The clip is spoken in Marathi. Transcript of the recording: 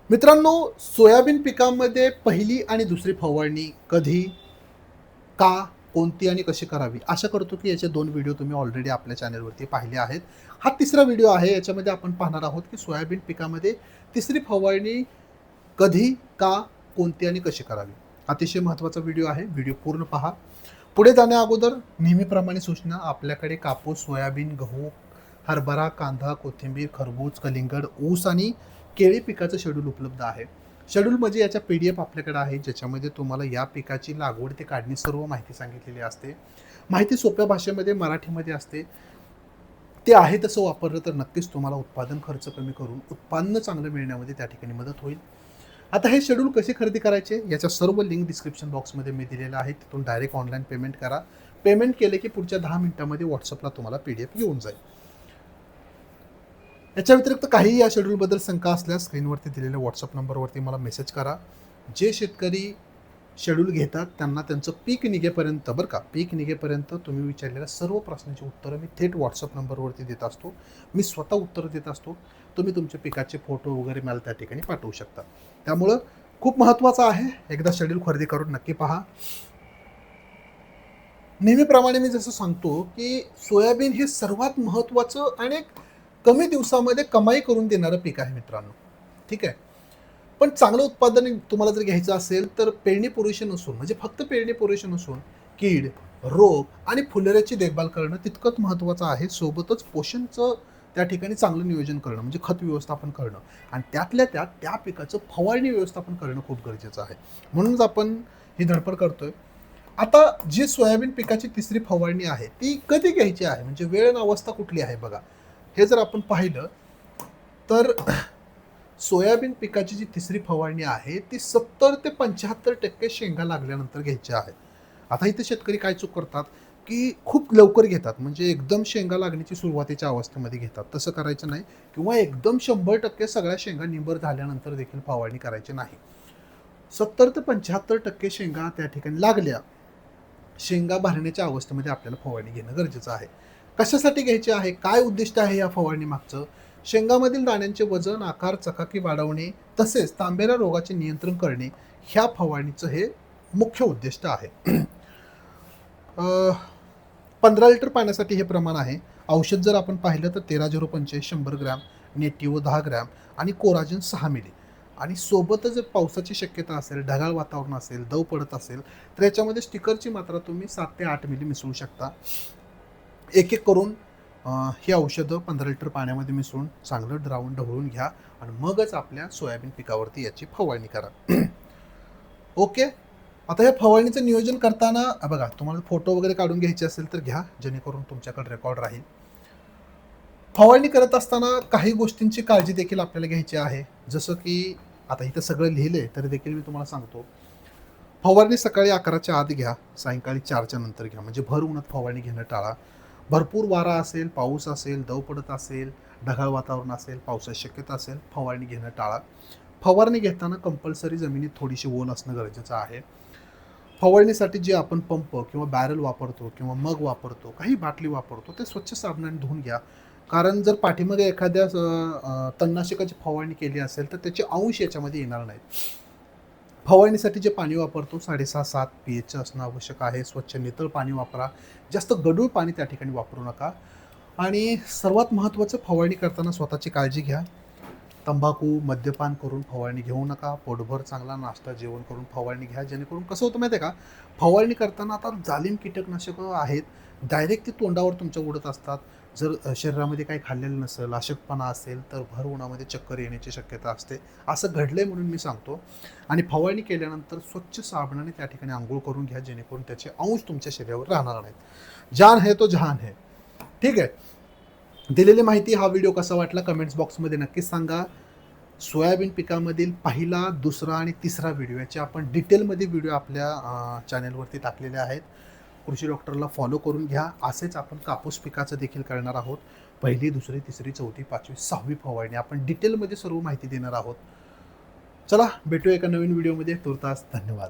मित्रांनो, सोयाबीन पिकामध्ये पहिली आणि दुसरी फवारणी कधी, का, कोणती आणि कशी करावी? आशा करतो की याचे 2 व्हिडिओ तुम्ही ऑलरेडी आपल्या चॅनलवरती पाहिले आहेत. हा तिसरा व्हिडिओ आहे. याच्यामध्ये आपण पाहणार आहोत की सोयाबीन पिकामध्ये तिसरी फवारणी कधी, का, कोणती आणि कशी करावी? अतिशय महत्त्वाचा व्हिडिओ आहे. व्हिडिओ पूर्ण पहा. पुढे जाण्या अगोदर नेहमीप्रमाणे सूचना, आपल्याकडे कापूस, सोयाबीन, गहू, हरभरा, कांदा, कोथिंबीर, खरबूज, कलिंगड, ऊस आणि केळी पिकाचं शेड्यूल उपलब्ध आहे. शेड्यूल म्हणजे याच्या PDF आपल्याकडे आहे, ज्याच्यामध्ये तुम्हाला या पिकाची लागवड ते काढणी सर्व माहिती सांगितलेली असते. माहिती सोप्या भाषेमध्ये मराठीमध्ये असते. ते आहे तसं वापरलं तर नक्कीच तुम्हाला उत्पादन खर्च कमी करून उत्पन्न चांगलं मिळण्यामध्ये त्या ठिकाणी मदत होईल. आता हे शेड्यूल कसे खरेदी करायचे याच्या सर्व लिंक डिस्क्रिप्शन बॉक्समध्ये मी दिलेल्या आहेत. तिथून डायरेक्ट ऑनलाईन पेमेंट करा. पेमेंट केले की पुढच्या 10 मिनिटांमध्ये व्हॉट्सअपला तुम्हाला PDF येऊन जाईल. याच्या व्यतिरिक्त काही या शेड्यूलबद्दल शंका असल्यास स्क्रीनवरती दिलेल्या व्हॉट्सअप नंबरवरती मला मेसेज करा. जे शेतकरी शेड्यूल घेतात त्यांना त्यांचं पीक निघेपर्यंत, बरं का, पीक निघेपर्यंत तुम्ही विचारलेल्या सर्व प्रश्नांची उत्तरं मी थेट व्हॉट्सअप नंबरवरती देत असतो. मी स्वतः उत्तरं देत असतो. तुम्ही तुमच्या पिकाचे फोटो वगैरे मला त्या ठिकाणी पाठवू शकता. त्यामुळं खूप महत्त्वाचं आहे. एकदा शेड्यूल खरेदी करून नक्की पहा. नेहमीप्रमाणे मी जसं सांगतो की सोयाबीन हे सर्वात महत्त्वाचं आणि कमी दिवसामध्ये कमाई करून देणारं पीक आहे मित्रांनो. ठीक आहे. पण चांगलं उत्पादन तुम्हाला जर घ्यायचं असेल तर पेरणीपूर्वीशी नसून, म्हणजे फक्त पेरणीपूर्वीशी नसून, कीड, रोग आणि फुलोऱ्याची देखभाल करणं तितकंच महत्त्वाचं आहे. सोबतच पोषणचं त्या ठिकाणी चांगलं नियोजन करणं, म्हणजे खत व्यवस्थापन करणं आणि त्यातल्या त्यात त्या पिकाचं फवारणी व्यवस्थापन करणं खूप गरजेचं आहे. म्हणूनच आपण ही धडपड करतोय. आता जी सोयाबीन पिकाची तिसरी फवारणी आहे ती कधी घ्यायची आहे, म्हणजे वेळ आणि अवस्था कुठली आहे बघा. हे जर आपण पाहिलं तर सोयाबीन पिकाची जी तिसरी फवारणी आहे ती 70 ते 75% शेंगा लागल्यानंतर घ्यायची आहे. आता इथे शेतकरी काय चूक करतात की खूप लवकर घेतात, म्हणजे एकदम शेंगा लागण्याची सुरुवातीच्या अवस्थेमध्ये घेतात. तसं करायचं नाही. किंवा एकदम 100% सगळ्या शेंगा निबर झाल्यानंतर देखील फवारणी करायची नाही. 70 ते 75% शेंगा त्या ठिकाणी लागल्या, शेंगा भरण्याच्या अवस्थेमध्ये आपल्याला फवारणी घेणं गरजेचं आहे. कशासाठी घ्यायची आहे, काय उद्दिष्ट आहे या फवारणी मागचं? शेंगामधील दाण्यांचे वजन, आकार, चकाकी वाढवणे तसेच तांबेरा रोगाचे नियंत्रण करणे, ह्या फवारणीचं हे मुख्य उद्दिष्ट आहे. 15 लिटर पाण्यासाठी हे प्रमाण आहे. औषध जर आपण पाहिलं तर 13-0-45 100 ग्रॅम, नेटिव्हो 10 ग्रॅम आणि कोराजेन 6 मिली. आणि सोबतच जर पावसाची शक्यता असेल, ढगाळ वातावरण असेल, दव पडत असेल तर याच्यामध्ये स्टिकरची मात्रा तुम्ही 7 ते 8 मिली मिसळू शकता. एक एक करून ही औषधं 15 लिटर पाण्यामध्ये मिसळून चांगलं ढवळून घ्या आणि मगच आपल्या सोयाबीन पिकावरती याची फवारणी करा. ओके. आता या फवारणीचं नियोजन करताना बघा, तुम्हाला फोटो वगैरे काढून घ्यायचे असेल तर घ्या, जेणेकरून तुमच्याकडे रेकॉर्ड राहील. फवारणी करत असताना काही गोष्टींची काळजी देखील आपल्याला घ्यायची आहे. जसं की आता इथं सगळं लिहिलंय तरी देखील मी तुम्हाला सांगतो. फवारणी सकाळी 11च्या आत घ्या, सायंकाळी 4च्या नंतर घ्या, म्हणजे भर उन्हात फवारणी घेणं टाळा. भरपूर वारा असेल, पाऊस असेल, दव पडत असेल, ढगाळ वातावरण असेल, पावसाची शक्यता असेल, फवारणी घेणं टाळा. फवारणी घेताना कंपल्सरी जमिनीत थोडीशी ओल असणं गरजेचं आहे. फवारणीसाठी जे आपण पंप किंवा बॅरल वापरतो किंवा मग वापरतो, काही बाटली वापरतो, ते स्वच्छ साबणाने धुवून घ्या. कारण जर पाठीमागे एखाद्या तणनाशकाची फवारणी केली असेल तर त्याचे अंश याच्यामध्ये येणार नाहीत. फवारणीसाठी जे पाणी वापरतो 6.5-7 pH असणं आवश्यक आहे. स्वच्छ नितळ पाणी वापरा. जास्त गढूळ पाणी त्या ठिकाणी वापरू नका. आणि सर्वात महत्त्वाचं, फवारणी करताना स्वतःची काळजी घ्या. तंबाखू, मद्यपान करून फवारणी घेऊ नका. पोटभर चांगला नाश्ता, जेवण करून फवारणी घ्या. जेणेकरून कसं होतं माहिती आहे का, फवारणी करताना आता जालिम कीटकनाशकं आहेत, डायरेक्ट ते तोंडावर तुमच्या उडत असतात. जर शरीरामध्ये काही खाल्लेलं नसेल, अशक्तपणा असेल तर भर उन्हामध्ये चक्कर येण्याची शक्यता असते. असं घडलंय म्हणून मी सांगतो. आणि फवारणी केल्यानंतर स्वच्छ साबणाने त्या ठिकाणी अंघोळ करून घ्या, जेणेकरून त्याचे अंश तुमच्या शरीरावर राहणार नाहीत. जान है तो जहान है. ठीक आहे. दिलेली माहिती, हा व्हिडिओ कसा वाटला कमेंट्स बॉक्समध्ये नक्कीच सांगा. सोयाबीन पिकामधील पहिला, दुसरा आणि तिसरा व्हिडिओ याचे आपण डिटेलमध्ये व्हिडिओ आपल्या चॅनलवरती टाकलेले आहेत. कृषी डॉक्टरला फॉलो करून घ्या. असेच आपण कापूस पिकाचं देखील करणार आहोत. पहिली, दुसरी, तिसरी, चौथी, पाचवी, 6वी फवारणी आपण डिटेलमध्ये सर्व माहिती देणार आहोत. चला भेटूया एका नवीन व्हिडिओमध्ये. तुर्तास धन्यवाद.